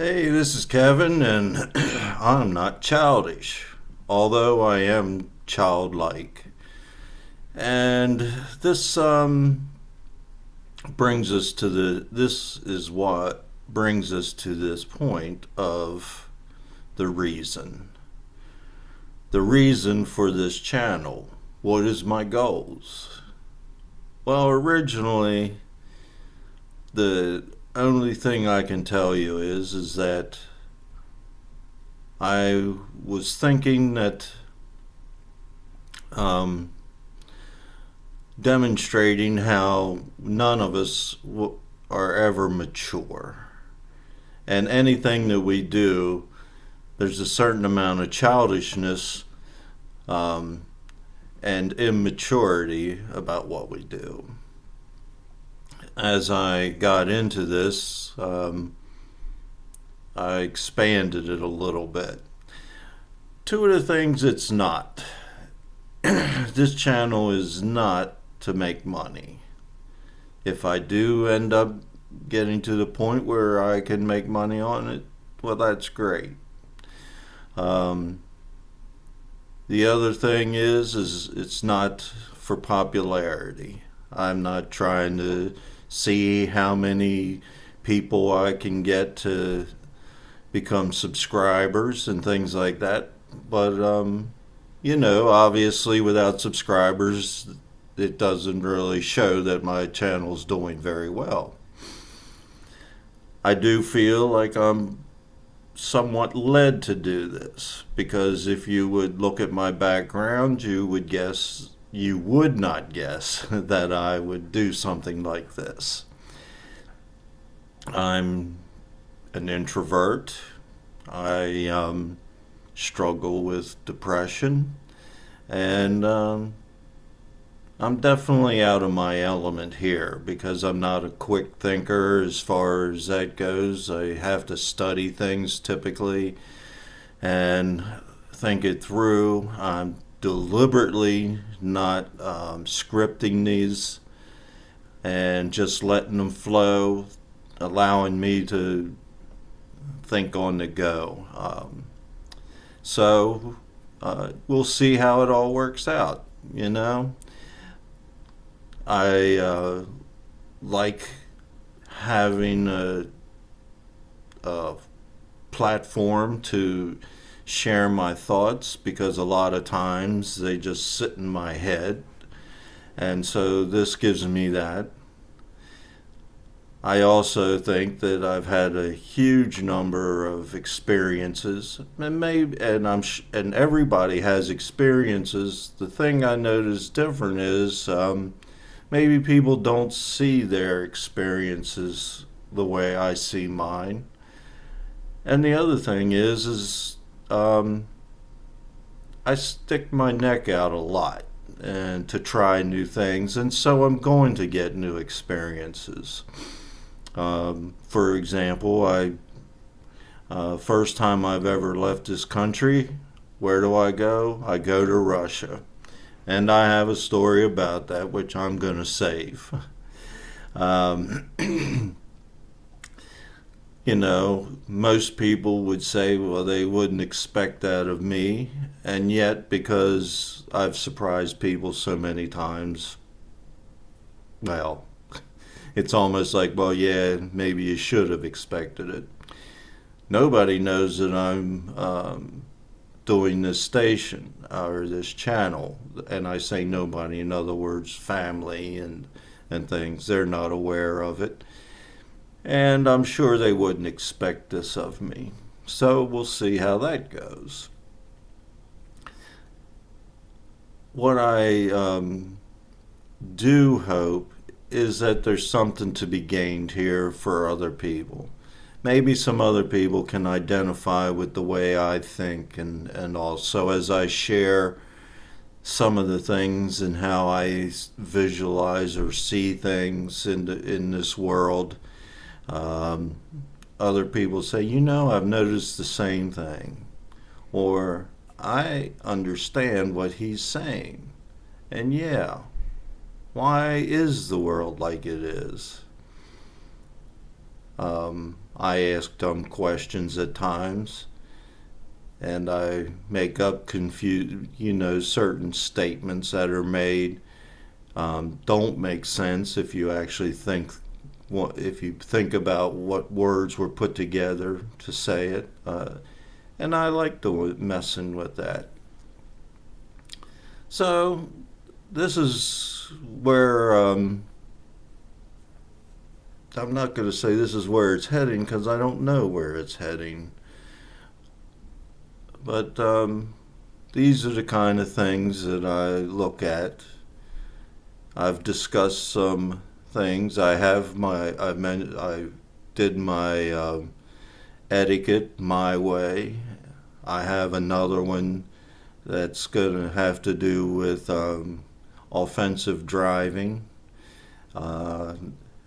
Hey, this is Kevin, and I'm not childish, although I am childlike. And this brings us to this is what brings us to this point of the reason. The reason for this channel. What is my goals? Well, originally, the only thing I can tell you is that I was thinking that um, demonstrating how none of us are ever mature. And anything that we do, there's a certain amount of childishness um, and immaturity about what we do. As I got into this, I expanded it a little bit. Two of the things it's not. This channel is not to make money. If I do end up getting to the point where I can make money on it, well, that's great. Um, the other thing is it's not for popularity. I'm not trying to see how many people I can get to become subscribers and things like that. But obviously without subscribers, it doesn't really show that my channel's doing very well. I do feel like I'm somewhat led to do this because if you would look at my background, you would not guess that I would do something like this. I'm an introvert. I struggle with depression, and I'm definitely out of my element here because I'm not a quick thinker as far as that goes. I have to study things typically and think it through. I'm deliberately not scripting these and just letting them flow, allowing me to think on the go. So we'll see how it all works out, you know. I like having a platform to share my thoughts because a lot of times they just sit in my head, and so this gives me that. I also think that I've had a huge number of experiences, and everybody has experiences. The thing I notice different is maybe people don't see their experiences the way I see mine. And the other thing is I stick my neck out a lot and to try new things, and so I'm going to get new experiences. For example, I first time I've ever left this country, where do I go? I go to Russia. And I have a story about that, which I'm going to save. Um, most people would say, well, they wouldn't expect that of me. And yet, because I've surprised people so many times, well, it's almost like, well, yeah, maybe you should have expected it. Nobody knows that I'm doing this station or this channel, and I say nobody, in other words, family and things. They're not aware of it, and I'm sure they wouldn't expect this of me. So we'll see how that goes. What I do hope is that there's something to be gained here for other people. Maybe some other people can identify with the way I think, and also as I share some of the things and how I visualize or see things in this world, um, other people say, I've noticed the same thing, or I understand what he's saying, and why is the world like it is? I ask dumb questions at times, and I make up certain statements that are made don't make sense if you actually if you think about what words were put together to say it. And I like messing with that. So this is where I'm not going to say this is where it's heading because I don't know where it's heading. But these are the kind of things that I look at. I've discussed some things. I did my etiquette my way. I have another one that's going to have to do with offensive driving. I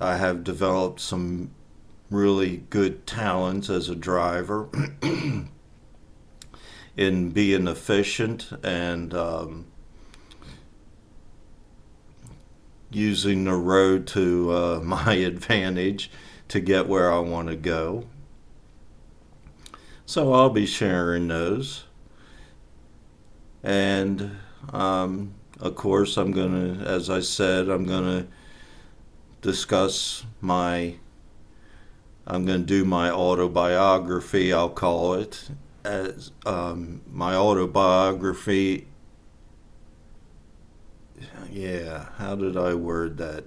have developed some really good talents as a driver in being efficient and using the road to my advantage to get where I want to go. So I'll be sharing those. And of course, as I said, I'm going to do my autobiography, I'll call it, as my autobiography. Yeah, how did I word that?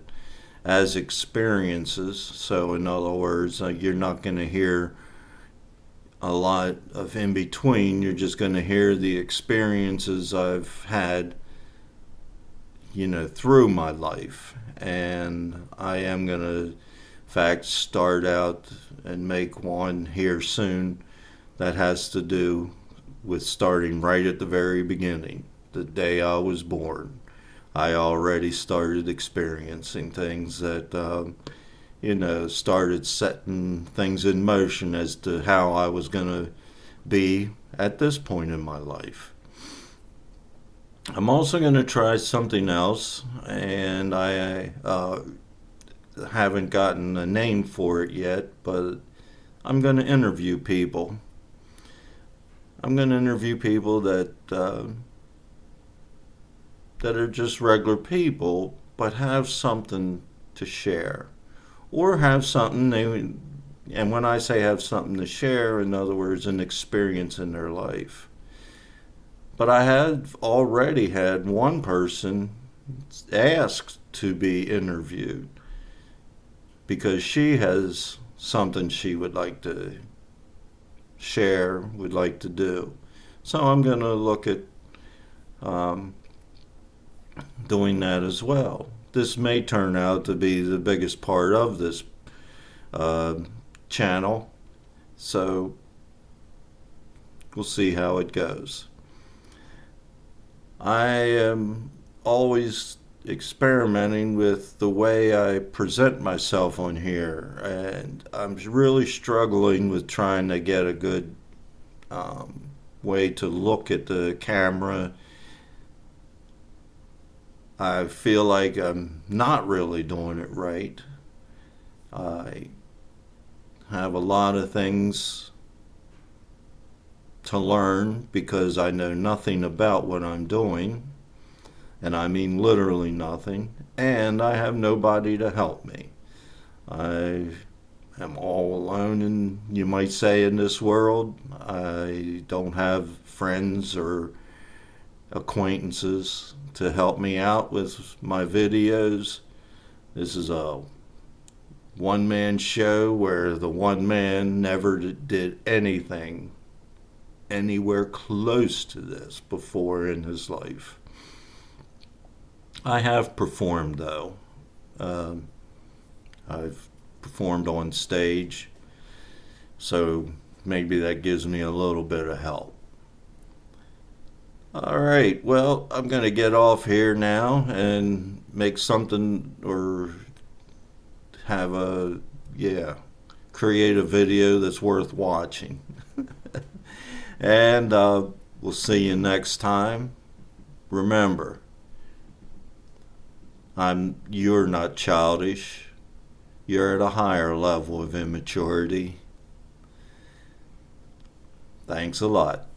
As experiences. So, in other words, you're not going to hear a lot of in between. You're just going to hear the experiences I've had, through my life. And I am going to, in fact, start out and make one here soon that has to do with starting right at the very beginning, the day I was born. I already started experiencing things that, started setting things in motion as to how I was going to be at this point in my life. I'm also going to try something else, and I haven't gotten a name for it yet, but I'm going to interview people. I'm going to interview people that are just regular people, but have something to share, or have something and when I say have something to share, in other words, an experience in their life. But I have already had one person ask to be interviewed because she has something she would like to share, would like to do. So I'm going to look at doing that as well. This may turn out to be the biggest part of this channel, so we'll see how it goes. I am always experimenting with the way I present myself on here, and I'm really struggling with trying to get a good way to look at the camera. I feel like I'm not really doing it right. I have a lot of things to learn because I know nothing about what I'm doing, and I mean literally nothing, and I have nobody to help me. I am all alone, and you might say, in this world. I don't have friends or acquaintances to help me out with my videos. This is a one-man show where the one man never did anything anywhere close to this before in his life. I have performed, though. I've performed on stage, so maybe that gives me a little bit of help. All right, well, I'm going to get off here now and make something, or create a video that's worth watching. And we'll see you next time. Remember, you're not childish. you're at a higher level of immaturity. Thanks a lot.